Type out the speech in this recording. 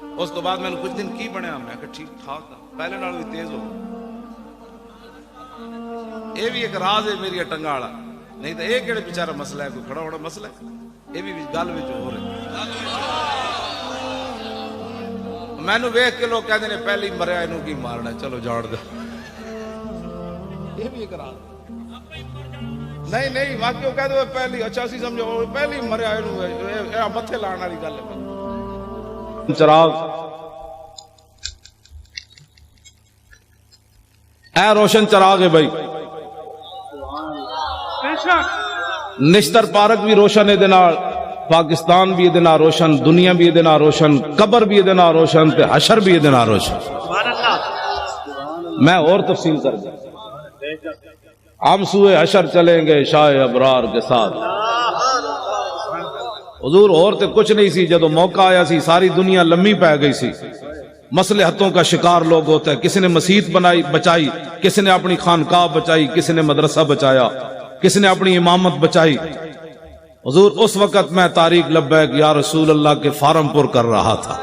اس تو بعد میں نے کچھ دن کی بنیا میں کہ ٹھیک ٹھاک پہلے نال بھی تیز ہو یہ بھی ایک راز ہے میری ٹنگا والا نہیں تو یہ کہڑے بیچارہ مسئلہ ہے کوئی کھڑا ہونا مسئلہ ہے یہ بھی گل وچ ہو رہا میں نو ویکھ کے لوگ کہتے ہیں پہلے ہی مریا انہوں کی مارنا چلو جاڑ دے یہ بھی ایک راز نہیں واقعی وہ کہتے ہیں پہلی اچھا سی سمجھو پہلے ہی مریا انہوں متھے لانے والی گل ہے چراغ اے روشن چراغ ہے بھائی نشتر پارک بھی روشن ہے دنال پاکستان بھی یہ دنال روشن دنیا بھی یہ دنال روشن قبر بھی یہ دنال روشن تے حشر بھی یہ دنال روشن میں اور تفصیل کر دوں ہم سوئے حشر چلیں گے شاہ ابرار کے ساتھ حضور اور تے کچھ نہیں سی جدو موقع آیا سی ساری دنیا لمبی پہ گئی سی مصلحتوں کا شکار لوگ ہوتا ہے کسی نے مسجد بنائی بچائی کسی نے اپنی خانقاہ بچائی کسی نے مدرسہ بچایا کسی نے اپنی امامت بچائی حضور اس وقت میں تاریخ لبیک یا رسول اللہ کے فارم پر کر رہا تھا